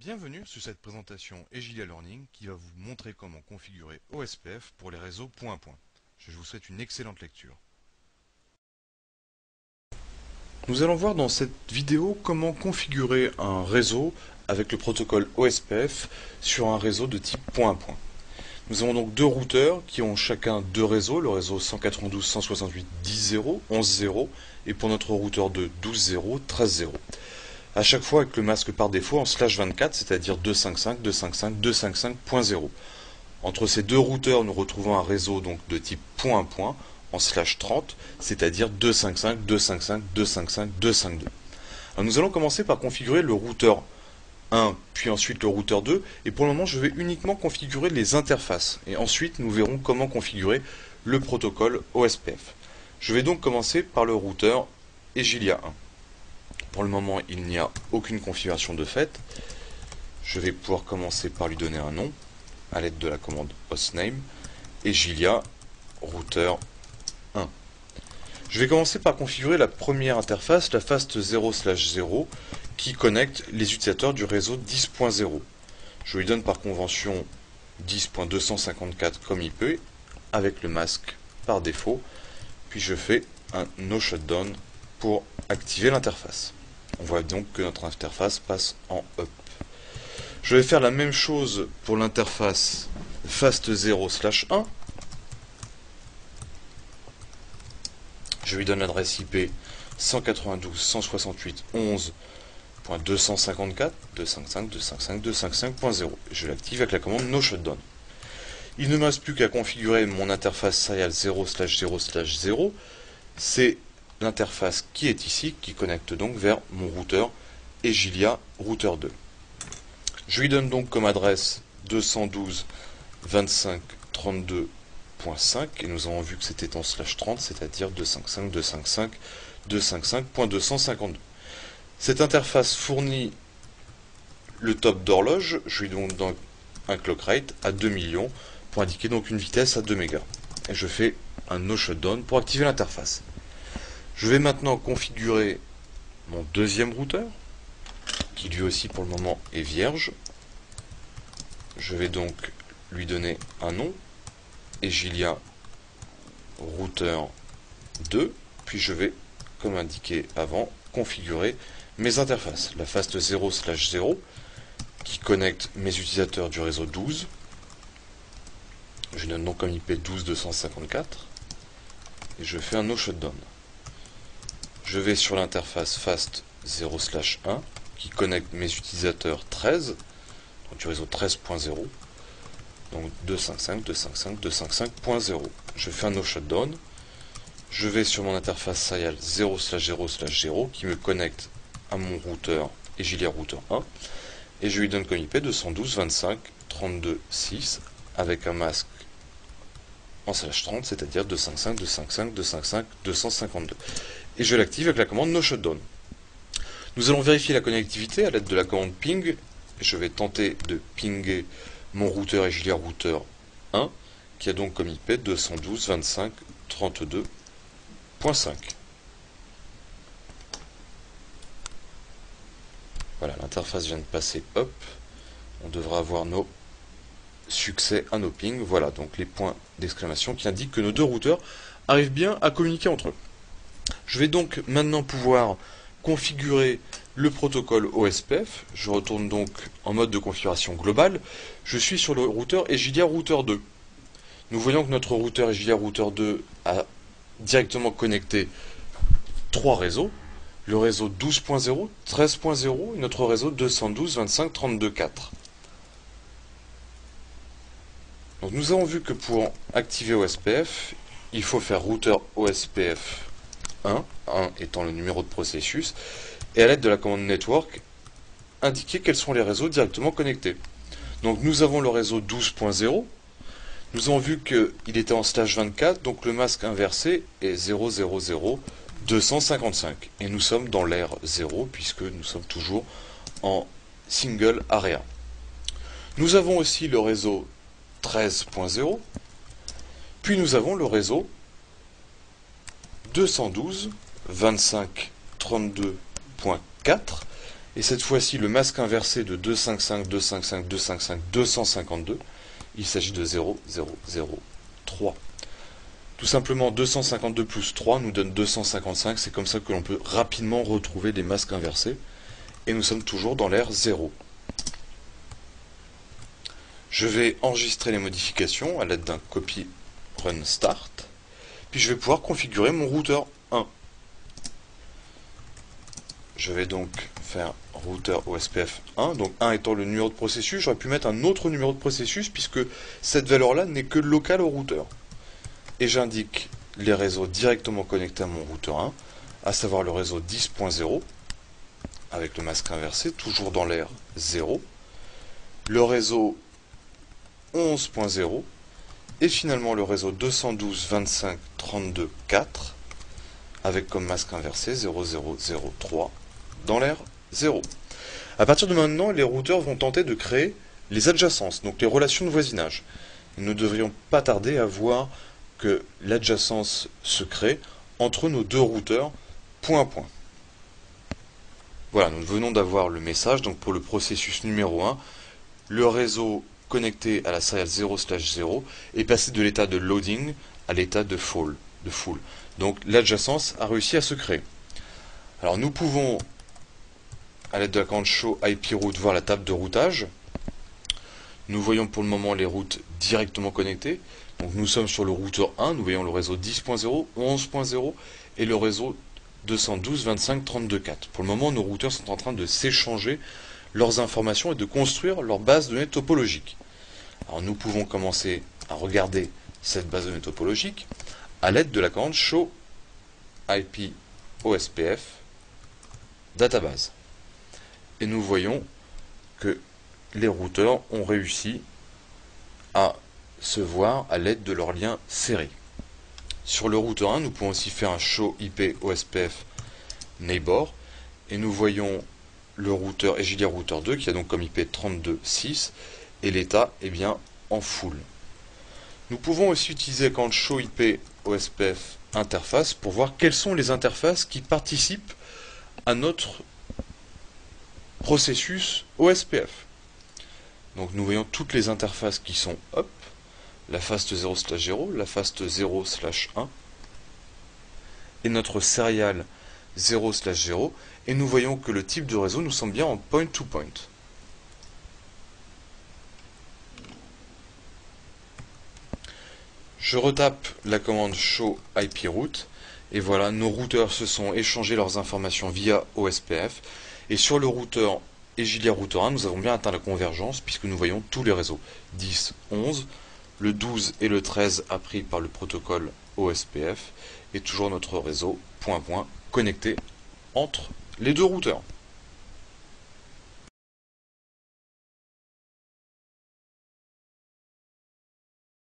Bienvenue sur cette présentation Egilia Learning qui va vous montrer comment configurer OSPF pour les réseaux point à point. Je vous souhaite une excellente lecture. Nous allons voir dans cette vidéo comment configurer un réseau avec le protocole OSPF sur un réseau de type point à point. Nous avons donc deux routeurs qui ont chacun deux réseaux, le réseau 192.168.10.0, 11.0 et pour notre routeur de 12.0, 13.0. À chaque fois avec le masque par défaut en /24, c'est-à-dire 255, 255, 255.0. Entre ces deux routeurs, nous retrouvons un réseau donc de type point à point en /30, c'est-à-dire 255, 255, 255, 252. Alors nous allons commencer par configurer le routeur 1, puis ensuite le routeur 2, et pour le moment je vais uniquement configurer les interfaces, et ensuite nous verrons comment configurer le protocole OSPF. Je vais donc commencer par le routeur Egilia 1. Pour le moment, il n'y a aucune configuration de fait. Je vais pouvoir commencer par lui donner un nom à l'aide de la commande hostname Egilia routeur 1. Je vais commencer par configurer la première interface, la fast 0/0, qui connecte les utilisateurs du réseau 10.0. Je lui donne par convention 10.254 comme IP avec le masque par défaut, puis je fais un no shutdown pour activer l'interface. On voit donc que notre interface passe en up. Je vais faire la même chose pour l'interface fast 0/1. Je lui donne l'adresse IP 192.168.11.254.255.255.255.0. Je l'active avec la commande no shutdown. Il ne me reste plus qu'à configurer mon interface serial 0/0/0. C'est l'interface qui est ici, qui connecte donc vers mon routeur Egilia routeur 2. Je lui donne donc comme adresse 212.25.32.5 et nous avons vu que c'était en /30, c'est-à-dire 255.255.255.252. Cette interface fournit le top d'horloge. Je lui donne donc un clock rate à 2 millions pour indiquer donc une vitesse à 2 mégas. Et je fais un no shutdown pour activer l'interface. Je vais maintenant configurer mon deuxième routeur, qui lui aussi pour le moment est vierge. Je vais donc lui donner un nom, Egilia routeur 2, puis je vais, comme indiqué avant, configurer mes interfaces. La fast 0/0, qui connecte mes utilisateurs du réseau 12. Je donne donc comme IP 12.254, et je fais un no shutdown. Je vais sur l'interface fast 0/1 qui connecte mes utilisateurs 13, donc du réseau 13.0, donc 255, 255, 255.0. Je fais un no shutdown. Je vais sur mon interface serial 0/0/0 qui me connecte à mon routeur Egilia routeur 1 et je lui donne comme IP 212.25.32.6 avec un masque en /30, c'est-à-dire 255, 255, 255, 252. Et je l'active avec la commande no shutdown. Nous allons vérifier la connectivité à l'aide de la commande ping. Je vais tenter de pinguer mon routeur Egilia routeur 1 qui a donc comme IP 212.25.32.5. Voilà, l'interface vient de passer up. On devra avoir nos succès à nos pings. Voilà donc les points d'exclamation qui indiquent que nos deux routeurs arrivent bien à communiquer entre eux. Je vais donc maintenant pouvoir configurer le protocole OSPF. Je retourne donc en mode de configuration globale. Je suis sur le routeur Egilia routeur 2. Nous voyons que notre routeur Egilia routeur 2 a directement connecté trois réseaux. Le réseau 12.0, 13.0 et notre réseau 212.25.32.4. Donc nous avons vu que pour activer OSPF, il faut faire routeur OSPF 1 étant le numéro de processus, et à l'aide de la commande network, indiquer quels sont les réseaux directement connectés. Donc nous avons le réseau 12.0, nous avons vu qu'il était en /24, donc le masque inversé est 000.255, et nous sommes dans l'ère 0, puisque nous sommes toujours en single area. Nous avons aussi le réseau 13.0, puis nous avons le réseau 212.25.32.4 Et cette fois-ci, le masque inversé de 255, 255, 255, 252, il s'agit de 0, 0, 0, 3. Tout simplement, 252 plus 3 nous donne 255. C'est comme ça que l'on peut rapidement retrouver des masques inversés. Et nous sommes toujours dans l'ère 0. Je vais enregistrer les modifications à l'aide d'un copy run start. Puis je vais pouvoir configurer mon routeur 1. Je vais donc faire routeur OSPF 1, donc 1 étant le numéro de processus. J'aurais pu mettre un autre numéro de processus puisque cette valeur-là n'est que locale au routeur. Et j'indique les réseaux directement connectés à mon routeur 1, à savoir le réseau 10.0, avec le masque inversé, toujours dans l'ère 0, le réseau 11.0, et finalement le réseau 212.25.32.4, avec comme masque inversé 0003 dans l'ère 0. À partir de maintenant, les routeurs vont tenter de créer les adjacences, donc les relations de voisinage. Nous ne devrions pas tarder à voir que l'adjacence se crée entre nos deux routeurs point à point. Voilà, nous venons d'avoir le message. Donc pour le processus numéro 1, le réseau connecté à la serial 0/0 est passé de l'état de loading à l'état de full. Donc l'adjacence a réussi à se créer. Alors nous pouvons, à l'aide de la commande show IP route, voir la table de routage. Nous voyons pour le moment les routes directement connectées. Donc nous sommes sur le routeur 1, nous voyons le réseau 10.0, 11.0 et le réseau 212.25.32.4. Pour le moment, nos routeurs sont en train de s'échanger leurs informations et de construire leur base de données topologique. Alors nous pouvons commencer à regarder cette base de données topologique à l'aide de la commande show IP OSPF database. Et nous voyons que les routeurs ont réussi à se voir à l'aide de leur lien serré. Sur le routeur 1, nous pouvons aussi faire un show IP OSPF neighbor et nous voyons le routeur Egilia routeur 2 qui a donc comme IP 32.6 et l'état est bien en full. Nous pouvons aussi utiliser quand show IP OSPF interface pour voir quelles sont les interfaces qui participent à notre processus OSPF. Donc nous voyons toutes les interfaces qui sont up, la fast 0/0, la fast 0/1 et notre serial 0/0 et nous voyons que le type de réseau nous semble bien en point-to-point. Je retape la commande show IP route et voilà, nos routeurs se sont échangés leurs informations via OSPF et sur le routeur Egilia routeur 1 nous avons bien atteint la convergence puisque nous voyons tous les réseaux 10, 11, le 12 et le 13 appris par le protocole OSPF et toujours notre réseau point à point connecté entre les deux routeurs.